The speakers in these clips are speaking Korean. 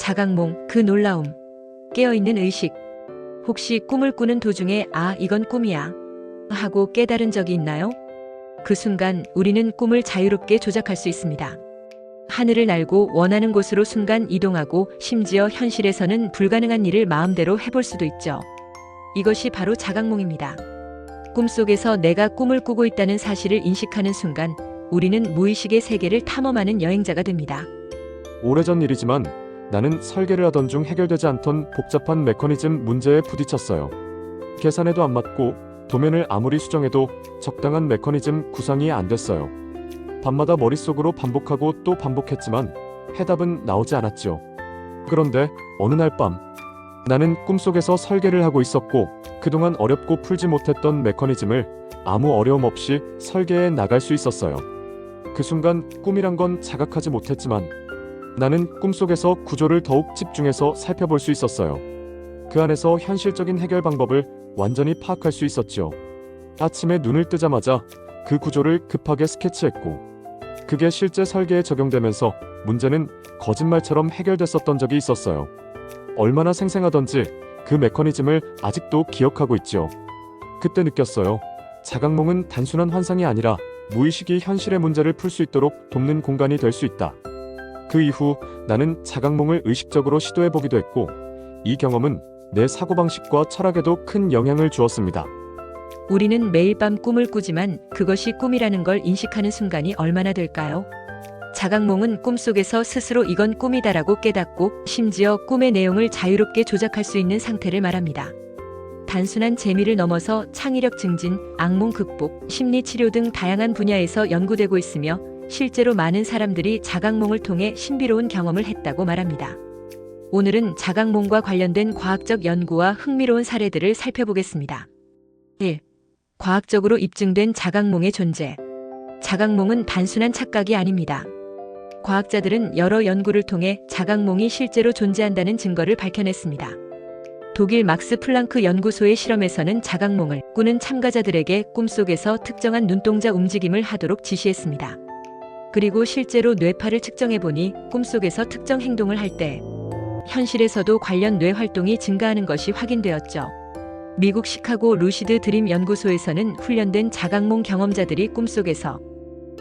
자각몽, 그 놀라움. 깨어있는 의식. 혹시 꿈을 꾸는 도중에 아, 이건 꿈이야 하고 깨달은 적이 있나요? 그 순간 우리는 꿈을 자유롭게 조작할 수 있습니다. 하늘을 날고 원하는 곳으로 순간 이동하고 심지어 현실에서는 불가능한 일을 마음대로 해볼 수도 있죠. 이것이 바로 자각몽입니다. 꿈속에서 내가 꿈을 꾸고 있다는 사실을 인식하는 순간 우리는 무의식의 세계를 탐험하는 여행자가 됩니다. 오래전 일이지만 나는 설계를 하던 중 해결되지 않던 복잡한 메커니즘 문제에 부딪혔어요. 계산에도 안 맞고 도면을 아무리 수정해도 적당한 메커니즘 구상이 안 됐어요. 밤마다 머릿속으로 반복하고 또 반복했지만 해답은 나오지 않았죠. 그런데 어느 날 밤 나는 꿈속에서 설계를 하고 있었고 그동안 어렵고 풀지 못했던 메커니즘을 아무 어려움 없이 설계해 나갈 수 있었어요. 그 순간 꿈이란 건 자각하지 못했지만 나는 꿈속에서 구조를 더욱 집중해서 살펴볼 수 있었어요. 그 안에서 현실적인 해결 방법을 완전히 파악할 수 있었죠. 아침에 눈을 뜨자마자 그 구조를 급하게 스케치했고 그게 실제 설계에 적용되면서 문제는 거짓말처럼 해결됐었던 적이 있었어요. 얼마나 생생하던지 그 메커니즘을 아직도 기억하고 있죠. 그때 느꼈어요. 자각몽은 단순한 환상이 아니라 무의식이 현실의 문제를 풀 수 있도록 돕는 공간이 될 수 있다. 그 이후 나는 자각몽을 의식적으로 시도해보기도 했고 이 경험은 내 사고방식과 철학에도 큰 영향을 주었습니다. 우리는 매일 밤 꿈을 꾸지만 그것이 꿈이라는 걸 인식하는 순간이 얼마나 될까요? 자각몽은 꿈속에서 스스로 이건 꿈이다라고 깨닫고 심지어 꿈의 내용을 자유롭게 조작할 수 있는 상태를 말합니다. 단순한 재미를 넘어서 창의력 증진, 악몽 극복, 심리치료 등 다양한 분야에서 연구되고 있으며 실제로 많은 사람들이 자각몽을 통해 신비로운 경험을 했다고 말합니다. 오늘은 자각몽과 관련된 과학적 연구와 흥미로운 사례들을 살펴보겠습니다. 1. 과학적으로 입증된 자각몽의 존재. 자각몽은 단순한 착각이 아닙니다. 과학자들은 여러 연구를 통해 자각몽이 실제로 존재한다는 증거를 밝혀냈습니다. 독일 막스 플랑크 연구소의 실험에서는 자각몽을 꾸는 참가자들에게 꿈속에서 특정한 눈동자 움직임을 하도록 지시했습니다. 그리고 실제로 뇌파를 측정해보니 꿈속에서 특정 행동을 할 때 현실에서도 관련 뇌 활동이 증가하는 것이 확인되었죠. 미국 시카고 루시드 드림 연구소에서는 훈련된 자각몽 경험자들이 꿈속에서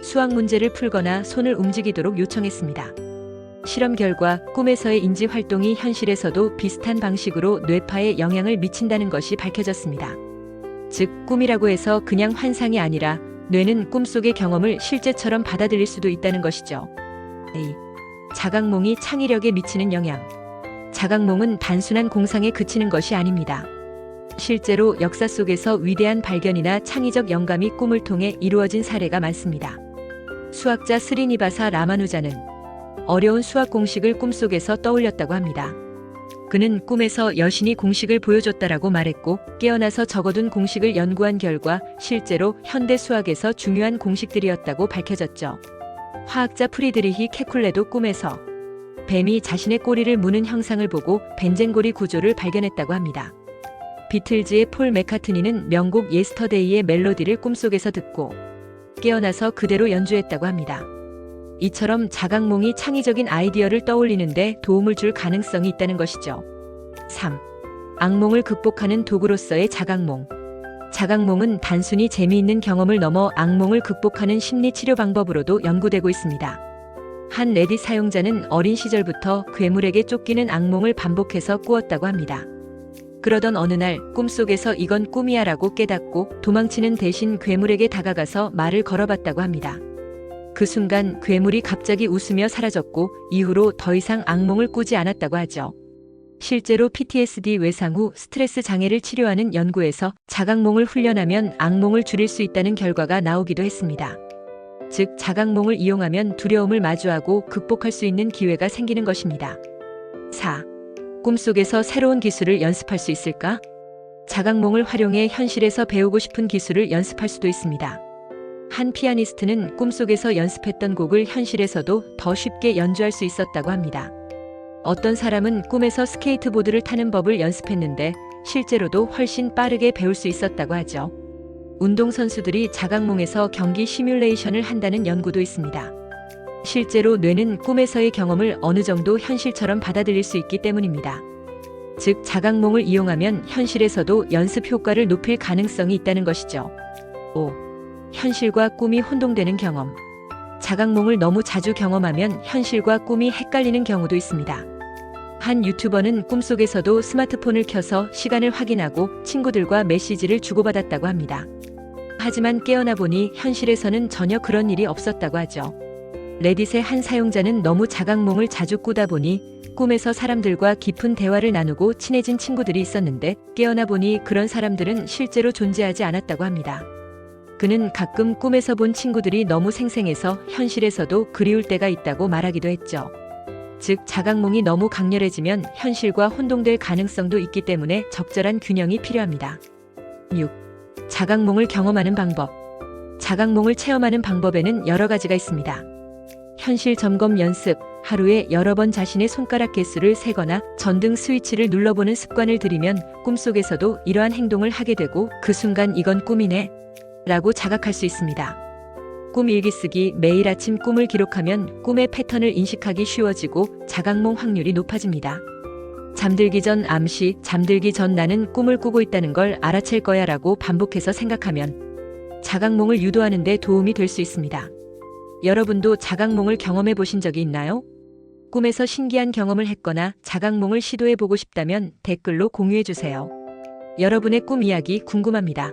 수학 문제를 풀거나 손을 움직이도록 요청했습니다. 실험 결과 꿈에서의 인지 활동이 현실에서도 비슷한 방식으로 뇌파에 영향을 미친다는 것이 밝혀졌습니다. 즉, 꿈이라고 해서 그냥 환상이 아니라 뇌는 꿈속의 경험을 실제처럼 받아들일 수도 있다는 것이죠. A. 자각몽이 창의력에 미치는 영향. 자각몽은 단순한 공상에 그치는 것이 아닙니다. 실제로 역사 속에서 위대한 발견이나 창의적 영감이 꿈을 통해 이루어진 사례가 많습니다. 수학자 스리니바사 라마누자는 어려운 수학 공식을 꿈속에서 떠올렸다고 합니다. 그는 꿈에서 여신이 공식을 보여줬다라고 말했고 깨어나서 적어둔 공식을 연구한 결과 실제로 현대 수학에서 중요한 공식들이었다고 밝혀졌죠. 화학자 프리드리히 케쿨레도 꿈에서 뱀이 자신의 꼬리를 무는 형상을 보고 벤젠고리 구조를 발견했다고 합니다. 비틀즈의 폴 맥카트니는 명곡 예스터데이의 멜로디를 꿈속에서 듣고 깨어나서 그대로 연주했다고 합니다. 이처럼 자각몽이 창의적인 아이디어를 떠올리는데 도움을 줄 가능성이 있다는 것이죠. 3. 악몽을 극복하는 도구로서의 자각몽. 자각몽은 단순히 재미있는 경험을 넘어 악몽을 극복하는 심리치료 방법으로도 연구되고 있습니다. 한 레딧 사용자는 어린 시절부터 괴물에게 쫓기는 악몽을 반복해서 꾸었다고 합니다. 그러던 어느 날 꿈속에서 이건 꿈이야 라고 깨닫고 도망치는 대신 괴물에게 다가가서 말을 걸어봤다고 합니다. 그 순간 괴물이 갑자기 웃으며 사라졌고 이후로 더 이상 악몽을 꾸지 않았다고 하죠. 실제로 PTSD 외상 후 스트레스 장애를 치료하는 연구에서 자각몽을 훈련하면 악몽을 줄일 수 있다는 결과가 나오기도 했습니다. 즉, 자각몽을 이용하면 두려움을 마주하고 극복할 수 있는 기회가 생기는 것입니다. 4. 꿈속에서 새로운 기술을 연습할 수 있을까? 자각몽을 활용해 현실에서 배우고 싶은 기술을 연습할 수도 있습니다. 한 피아니스트는 꿈속에서 연습했던 곡을 현실에서도 더 쉽게 연주할 수 있었다고 합니다. 어떤 사람은 꿈에서 스케이트보드를 타는 법을 연습했는데 실제로도 훨씬 빠르게 배울 수 있었다고 하죠. 운동선수들이 자각몽에서 경기 시뮬레이션을 한다는 연구도 있습니다. 실제로 뇌는 꿈에서의 경험을 어느 정도 현실처럼 받아들일 수 있기 때문입니다. 즉, 자각몽을 이용하면 현실에서도 연습 효과를 높일 가능성이 있다는 것이죠. 5. 현실과 꿈이 혼동되는 경험. 자각몽을 너무 자주 경험하면 현실과 꿈이 헷갈리는 경우도 있습니다. 한 유튜버는 꿈속에서도 스마트폰을 켜서 시간을 확인하고 친구들과 메시지를 주고받았다고 합니다. 하지만 깨어나 보니 현실에서는 전혀 그런 일이 없었다고 하죠. 레딧의 한 사용자는 너무 자각몽을 자주 꾸다 보니 꿈에서 사람들과 깊은 대화를 나누고 친해진 친구들이 있었는데 깨어나 보니 그런 사람들은 실제로 존재하지 않았다고 합니다. 그는 가끔 꿈에서 본 친구들이 너무 생생해서 현실에서도 그리울 때가 있다고 말하기도 했죠. 즉, 자각몽이 너무 강렬해지면 현실과 혼동될 가능성도 있기 때문에 적절한 균형이 필요합니다. 6. 자각몽을 경험하는 방법. 자각몽을 체험하는 방법에는 여러 가지가 있습니다. 현실 점검 연습, 하루에 여러 번 자신의 손가락 개수를 세거나 전등 스위치를 눌러보는 습관을 들이면 꿈속에서도 이러한 행동을 하게 되고 그 순간 이건 꿈이네 라고 자각할 수 있습니다. 꿈 일기 쓰기. 매일 아침 꿈을 기록하면 꿈의 패턴을 인식하기 쉬워지고 자각몽 확률이 높아집니다. 잠들기 전 암시. 잠들기 전 나는 꿈을 꾸고 있다는 걸 알아챌 거야 라고 반복해서 생각하면 자각몽을 유도하는 데 도움이 될 수 있습니다. 여러분도 자각몽을 경험해 보신 적이 있나요? 꿈에서 신기한 경험을 했거나 자각몽을 시도해 보고 싶다면 댓글로 공유해 주세요. 여러분의 꿈 이야기 궁금합니다.